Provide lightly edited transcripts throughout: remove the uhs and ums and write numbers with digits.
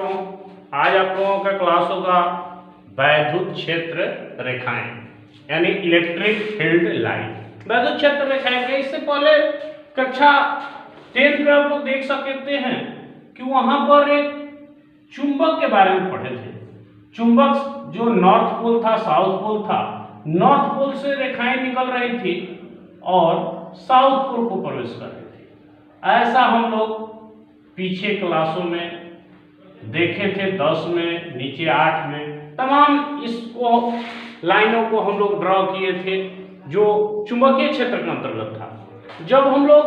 करता हूँ। आज आप लोगों का क्लास होगा वैद्युत क्षेत्र रेखाएं, यानी इलेक्ट्रिक फील्ड लाइन। वैद्युत क्षेत्र रेखाएं के इससे पहले कक्षा 10 में आप लोग देख सकते हैं कि वहां पर एक चुंबक के बारे में पढ़े थे। चुंबक जो नॉर्थ पोल था, साउथ पोल था, नॉर्थ पोल से रेखाएं निकल रही थी और साउथ पोल को प्रवेश कर रही थी। ऐसा हम लोग पीछे क्लासों में देखे थे, 10 में, नीचे 8 में, तमाम इसको लाइनों को हम लोग ड्रॉ किए थे जो चुंबकीय क्षेत्र के अंतर्गत था। जब हम लोग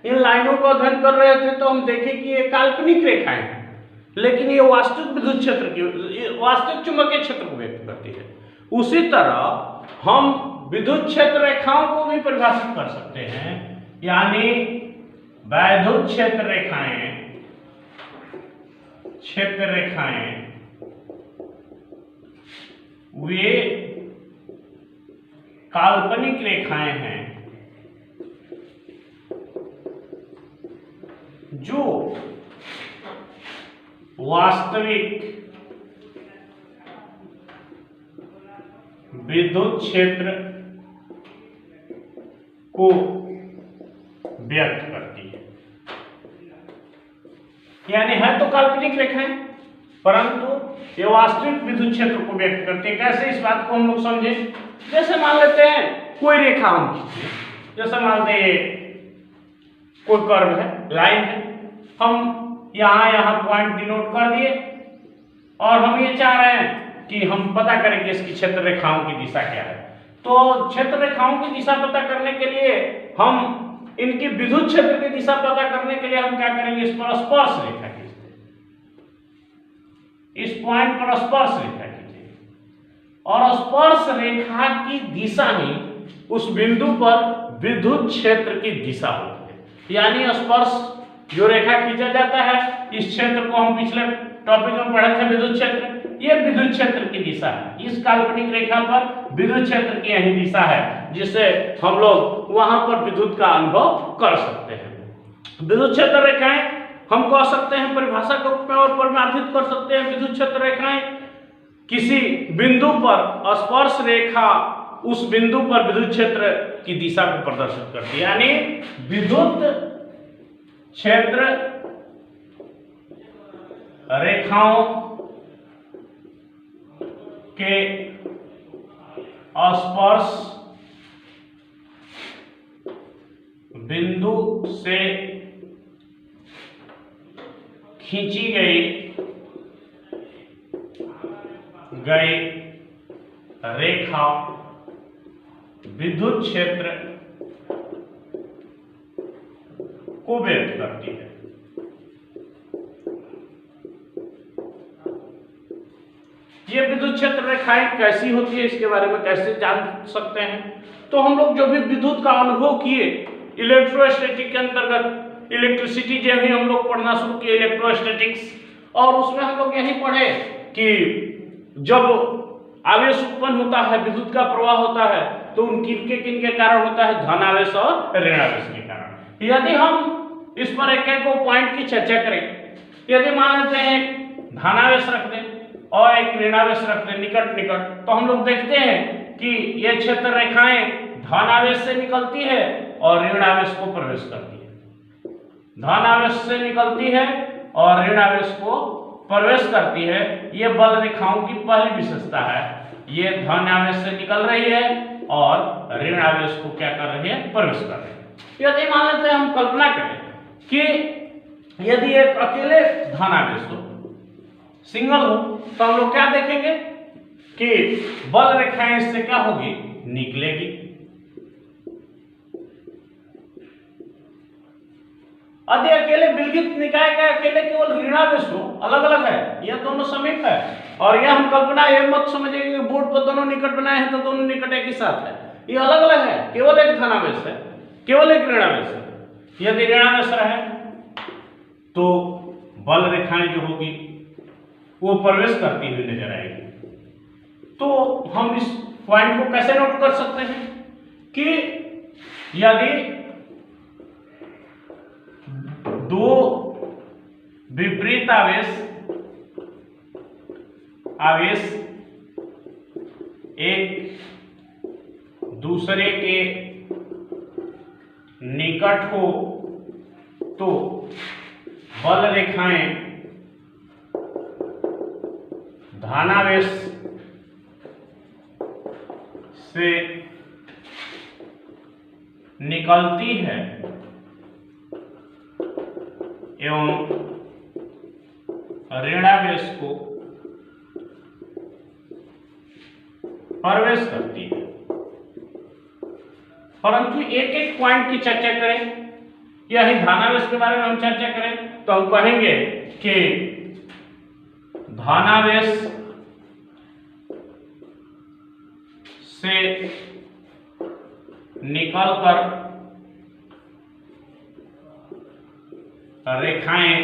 इन लाइनों को अध्ययन कर रहे थे तो हम देखे कि ये काल्पनिक रेखाएं हैं, लेकिन ये वास्तविक विद्युत क्षेत्र की, वास्तविक चुंबकीय क्षेत्र को व्यक्त करती है। उसी तरह हम विद्युत क्षेत्र रेखाओं को भी परिभाषित कर सकते हैं, यानी वैद्युत क्षेत्र रेखाएं वे काल्पनिक रेखाएं हैं जो वास्तविक विद्युत क्षेत्र को व्यक्त करती है। यानी है तो काल्पनिक रेखाएं, परंतु ये वास्तविक विद्युत क्षेत्र को व्यक्त करती है। कैसे, इस बात को हम लोग समझे। जैसे मान लेते हैं कोई रेखा हम खींचे, जैसे मान लेते हैं कोई कर्व है, लाइन है, हम यहाँ पॉइंट डिनोट कर दिए और हम ये चाह रहे हैं कि हम पता करें कि इसकी क्षेत्र रेखाओं की दिशा क्या है। तो क्षेत्र रेखाओं की दिशा पता करने के लिए हम इनकी विद्युत क्षेत्र की दिशा पता करने के लिए हम क्या करेंगे, इस पर स्पर्श रेखा खींचते हैं, इस पॉइंट पर स्पर्श रेखा खींचेंगे और स्पर्श रेखा की दिशा ही उस बिंदु पर विद्युत क्षेत्र की दिशा होती है। यानी स्पर्श जो रेखा खींचा जाता है, इस क्षेत्र को हम पिछले टॉपिक में पढ़े थे, विद्युत क्षेत्र, ये विद्युत क्षेत्र की दिशा है। इस काल्पनिक रेखा पर विद्युत क्षेत्र की यही दिशा है, जिससे हम लोग वहां पर विद्युत का अनुभव कर सकते हैं। विद्युत क्षेत्र रेखाएं हम कह सकते हैं परिभाषा के रूप में और परिमार्जित कर सकते हैं। विद्युत क्षेत्र रेखाएं किसी बिंदु पर स्पर्श रेखा उस बिंदु पर विद्युत क्षेत्र की दिशा को प्रदर्शित करती है। यानी विद्युत क्षेत्र रेखाओं के स्पर्श बिंदु से खींची गई रेखा विद्युत क्षेत्र को व्यक्त करती है। ये विद्युत क्षेत्र रेखाएं कैसी होती है, इसके बारे में कैसे जान सकते हैं। तो हम लोग जो भी विद्युत का अनुभव किए इलेक्ट्रोस्टैटिक के अंतर्गत, इलेक्ट्रिसिटी जब ही हम लोग पढ़ना शुरू किए इलेक्ट्रोस्टैटिक्स, और उसमें हम लोग यही पढ़े कि जब आवेश उत्पन्न होता है, विद्युत का प्रवाह होता है, तो उनकी किन के कारण होता है, धनावेश और ऋणावेश के कारण। यदि हम इस पर एक एक पॉइंट की चर्चा करें, यदि मान लेते हैं धनावेश रख दें और एक ऋणावेश रख दें निकट, तो हम लोग देखते हैं कि ये क्षेत्र रेखाएं धनावेश से निकलती है और ऋणावेश को प्रवेश करती है। धनावेश से निकलती है और ऋणावेश को प्रवेश करती है। ये बल रेखाओं की पहली विशेषता है। ये धनावेश से निकल रही है और ऋणावेश को क्या कर रही है, प्रवेश कर रही है। यदि मान लेते हैं हम कल्पना करें कि यदि एक अकेले धनावेश हो, सिंगल हो, तो हम लोग क्या देखेंगे कि बल रेखाएं इससे क्या होगी, निकलेगी। यदि अकेले विलगित निकाय का अकेले केवल ऋणावेश हो, अलग अलग है, यह दोनों समीप है, और यह हम कल्पना ये मत समझिए कि बोर्ड पर दोनों निकट बनाए हैं तो दोनों निकट एक ही साथ है। ये अलग अलग है, केवल एक धनावेश है, केवल एक ऋणावेश है। यदि ऋणावेश रहे तो बल रेखाएं जो होगी वो प्रवेश करती हुई नजर आएगी। तो हम इस पॉइंट को कैसे नोट कर सकते हैं कि यदि दो विपरीत आवेश एक दूसरे के निकट हो तो बल रेखाएं धनावेश से निकलती है एवं ऋणावेश को प्रवेश करती है। परंतु एक एक पॉइंट की चर्चा करें, यही धनावेश के बारे में हम चर्चा करें तो हम कहेंगे कि धनावेश से निकलकर रेखाएं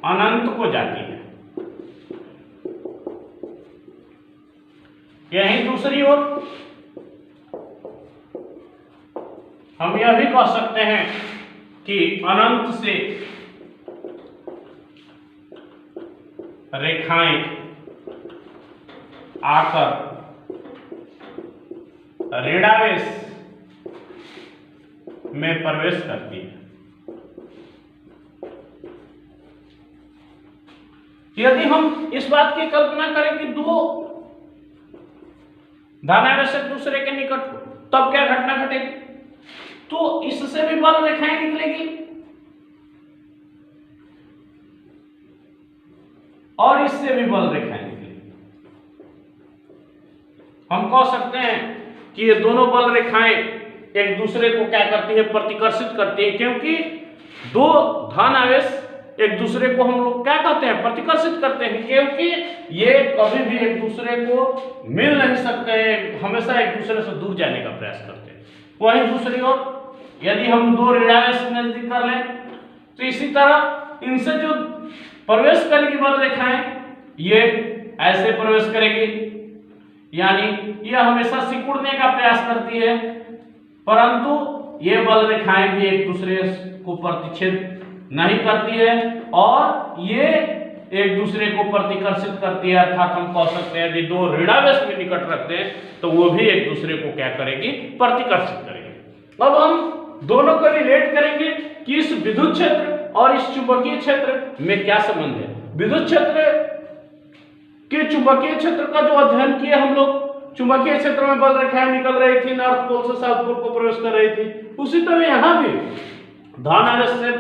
अनंत को जाती है। यही दूसरी ओर हम यह भी कह सकते हैं कि अनंत से रेखाएं आकर ऋणावेश में प्रवेश करती है। यदि हम इस बात की कल्पना करें कि दो धनावेश एक दूसरे के निकट हो, तब क्या घटना घटेगी? तो इससे भी बल रेखाएं निकलेगी और इससे भी बल रेखाएं निकलेगी। हम कह सकते हैं कि ये दोनों बल रेखाएं एक दूसरे को क्या करती है? प्रतिकर्षित करती है, क्योंकि दो धन आवेश एक दूसरे को हम लोग क्या कहते हैं? प्रतिकर्षित करते हैं, क्योंकि ये कभी भी एक दूसरे को मिल नहीं सकते, हमेशा एक दूसरे से दूर जाने का प्रयास करते हैं। वहीं दूसरी ओर यदि हम दो ऋणावेश नजदीक कर लें तो इसी तरह इनसे जो प्रवेश करेगी बल रेखाएं, ये ऐसे प्रवेश करेगी, यानी यह हमेशा सिकुड़ने का प्रयास करती है, परंतु ये बल रेखाएं भी एक दूसरे को प्रतिच्छेद नहीं करती है और ये एक दूसरे को प्रतिकर्षित करती है। अर्थात हम कह सकते हैं यदि दो ऋणावेश में निकट रखते हैं तो वो भी एक दूसरे को क्या करेगी? प्रतिकर्षित करेगी। अब हम दोनों को रिलेट करेंगे कि इस विद्युत क्षेत्र और इस चुंबकीय क्षेत्र में क्या संबंध है। विद्युत क्षेत्र के चुंबकीय क्षेत्र का जो अध्ययन किए हम लोग, चुंबकीय क्षेत्र में बल रेखाएं निकल रही थी, नॉर्थ पोल से साउथ पोल को प्रवेश कर रही थी, उसी तरह यहाँ भी धनावेश से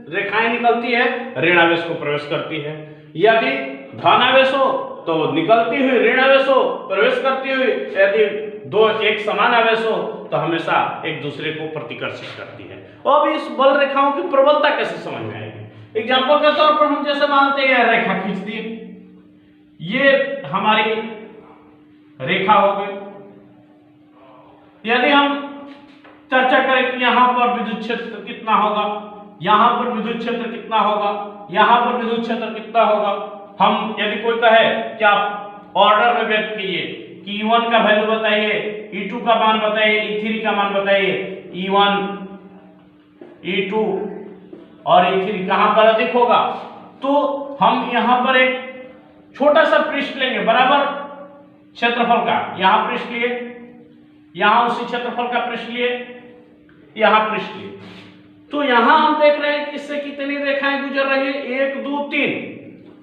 रेखाएं निकलती है, ऋणावेश को प्रवेश करती है। यदि धनावेश हो तो निकलती हुई, ऋणावेश हो प्रवेश करती हुई, यदि दो एक समान आवेश हो तो हमेशा एक दूसरे को प्रतिकर्षित करती है। अब इस बल रेखाओं की प्रबलता कैसे समझ में आएगी? एग्जाम्पल के तौर पर हम जैसे मानते हैं रेखा खींच दी, ये हमारी रेखा हो गई। यदि हम चर्चा करें कि यहाँ पर विद्युत क्षेत्र कितना होगा, यहाँ पर विद्युत क्षेत्र कितना होगा, यहाँ पर विद्युत क्षेत्र कितना होगा, हम यदि कोई कहे कि आप ऑर्डर में व्यक्त कीजिए कि E1 का वैल्यू बताइए, E2 का मान बताइए, E3 का मान बताइए, E1, E2 और E3 कहां पर अधिक होगा, तो हम यहां पर एक छोटा सा पृष्ठ लेंगे बराबर क्षेत्रफल का, यहां पृष्ठ लिए, यहां उसी क्षेत्रफल का पृष्ठ लिए, यहां पृष्ठ लिए, तो यहां हम देख रहे हैं कि इससे कितनी रेखाएं गुजर रही है? 1 2 3,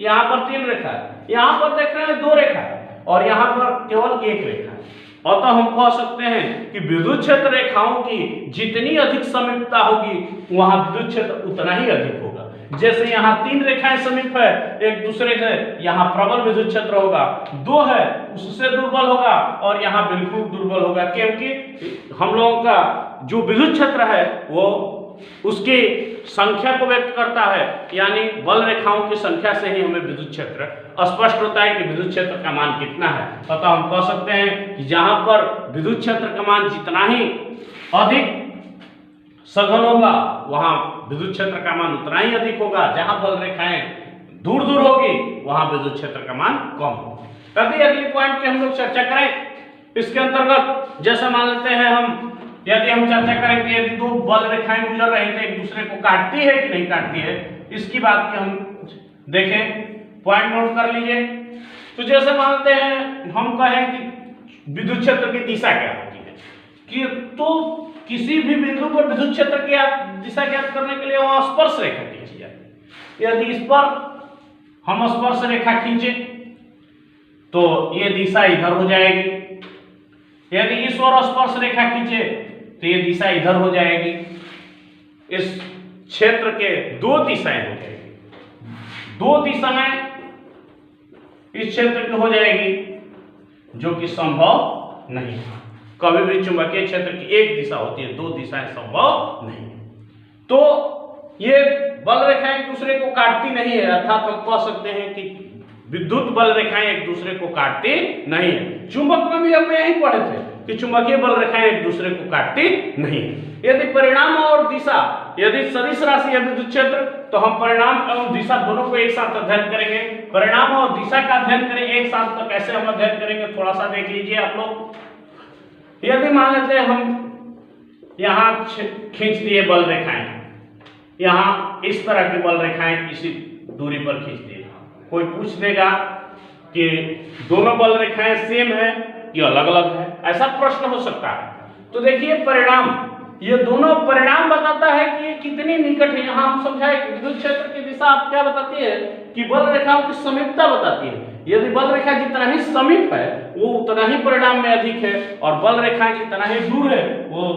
यहां पर 3 रेखा है, यहां पर देख रहे हैं 2 रेखा है और यहां पर केवल 1 रेखा है। अतः हम कह सकते हैं कि विद्युत क्षेत्र रेखाओं की जितनी अधिक समीपता होगी वहां विद्युत क्षेत्र उतना ही अधिक होगा। जैसे यहाँ 3 रेखाएं समीप है एक दूसरे से, यहाँ प्रबल विद्युत क्षेत्र होगा, 2 है उससे दुर्बल होगा और यहाँ बिल्कुल दुर्बल होगा, क्योंकि हम लोगों का जो विद्युत क्षेत्र है वो उसकी संख्या को व्यक्त करता है, यानी बल रेखाओं की संख्या से ही हमें विद्युत क्षेत्र स्पष्ट होता है कि विद्युत क्षेत्र का मान कितना है। अतः हम कह सकते हैं कि जहां पर विद्युत क्षेत्र का मान जितना ही अधिक सघन होगा वहां विद्युत क्षेत्र का मान उतना ही अधिक होगा, जहां बल रेखाएं दूर दूर होगी वहां विद्युत क्षेत्र का मान कम होगा। अगली पॉइंट की हम लोग चर्चा करें, इसके अंतर्गत जैसा मान लेते हैं हम यदि हम चर्चा करें कि यदि दो बल रेखाएं गुजर रही थे एक दूसरे को काटती है कि नहीं काटती है, इसकी बात की हम देखें, पॉइंट नोट कर लीजिए। तो जैसे मानते हैं हम कहें कि विद्युत क्षेत्र की दिशा क्या होती है, कि तो किसी भी बिंदु पर विद्युत क्षेत्र की दिशा ज्ञात करने के लिए वहां स्पर्श रेखा खींची जाती है। यदि इस पर हम स्पर्श रेखा खींचे तो ये दिशा इधर हो जाएगी, यदि इस ओर स्पर्श रेखा खींचे तो ये दिशा इधर हो जाएगी। इस क्षेत्र के दो दिशाएं हो जाएगी, दो दिशाएं इस क्षेत्र की हो जाएगी, जो कि संभव नहीं है। कभी भी चुंबकीय क्षेत्र की एक दिशा होती है, दो दिशाएं संभव नहीं। तो ये बल रेखाएं एक दूसरे को काटती नहीं है, अर्थात हम कह सकते हैं कि विद्युत बल रेखाएं एक दूसरे को काटती नहीं है। चुंबक में भी हम यही पढ़े थे कि चुंबकीय बल रेखाएं एक दूसरे को काटती नहीं है। यदि परिणाम और दिशा, यदि सदिश राशि है विद्युत क्षेत्र, तो हम परिणाम एवं दिशा दोनों को एक साथ अध्ययन करेंगे। परिणाम और दिशा का अध्ययन करें एक साथ, तो कैसे हम अध्ययन करेंगे थोड़ा सा देख लीजिए आप लोग। यदि मान लेते हैं हम यहाँ खींच दिए बल रेखाएं, यहाँ इस तरह की बल रेखाएं इसी दूरी पर खींच दिए, कोई पूछ देगा कि दोनों बल रेखाएं सेम है कि अलग अलग है, ऐसा प्रश्न हो सकता है। तो देखिए परिणाम, ये दोनों परिणाम बताता है कि ये कितनी निकट है। यहाँ हम समझाए कि विद्युत क्षेत्र की दिशा आप क्या बताती है कि बल रेखाओं की समीपता बताती है। यदि बल रेखा जितना ही समीप है वो उतना ही परिणाम में अधिक है, और बल रेखाएं जितना ही दूर है वो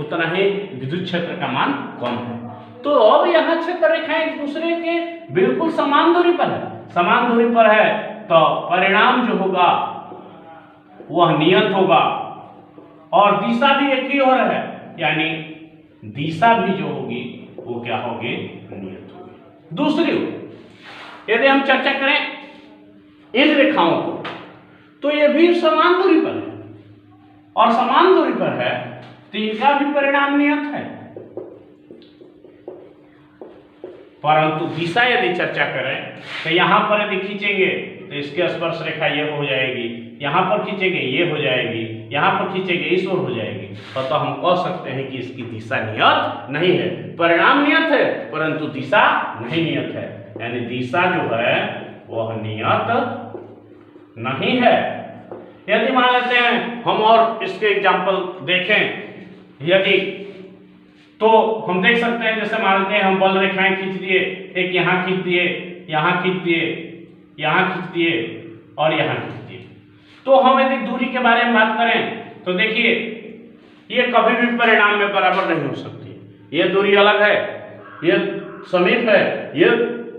उतना ही विद्युत क्षेत्र का मान कम है। तो अब यहाँ क्षेत्र रेखाएं एक दूसरे के बिल्कुल समान दूरी पर है, समान दूरी पर है, तो परिणाम जो होगा वह नियत होगा, और दिशा भी एक ही ओर है, यानी दिशा भी जो होगी वो क्या होगी, नियत होगी। दूसरी ओर यदि हम चर्चा करें इन रेखाओं को, तो ये भी समान दूरी पर है, और समान दूरी पर है तो इनका भी परिणाम नियत है। परंतु दिशा यदि चर्चा करें तो यहां पर यदि खींचेंगे तो इसके स्पर्श रेखा ये हो जाएगी, यहां पर खींचेंगे ये हो जाएगी, यहां पर खींचेंगे इस ओर हो जाएगी। तो हम कह सकते हैं कि इसकी दिशा नियत नहीं है। परिणाम नियत है परंतु दिशा नहीं नियत है, यानी दिशा जो है वह नियत नहीं है। यदि मान लेते हैं हम और इसके एग्जाम्पल देखें, यदि तो हम देख सकते हैं, जैसे मान लेते हैं हम बल रेखाएं खींच दिए, एक यहाँ खींच दिए, यहाँ खींच दिए, यहाँ खींच दिए और यहाँ खींच दिए। तो हम यदि दूरी के बारे में बात करें तो देखिए ये कभी भी परिणाम में बराबर नहीं हो सकती। ये दूरी अलग है, ये समीप है, ये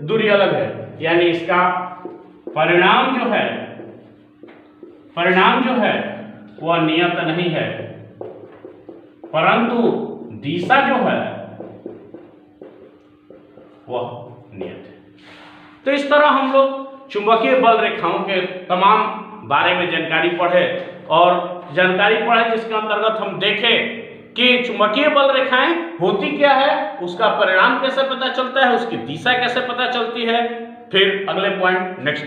दूरी अलग है, यानी इसका परिणाम जो है वह नियत नहीं है, परंतु दिशा जो है वह नियत है। तो इस तरह हम लोग चुंबकीय बल रेखाओं के तमाम बारे में जानकारी पढ़े, और जानकारी पढ़े जिसके अंतर्गत हम देखें कि चुंबकीय बल रेखाएं होती क्या है, उसका परिणाम कैसे पता चलता है, उसकी दिशा कैसे पता चलती है। फिर अगले पॉइंट नेक्स्ट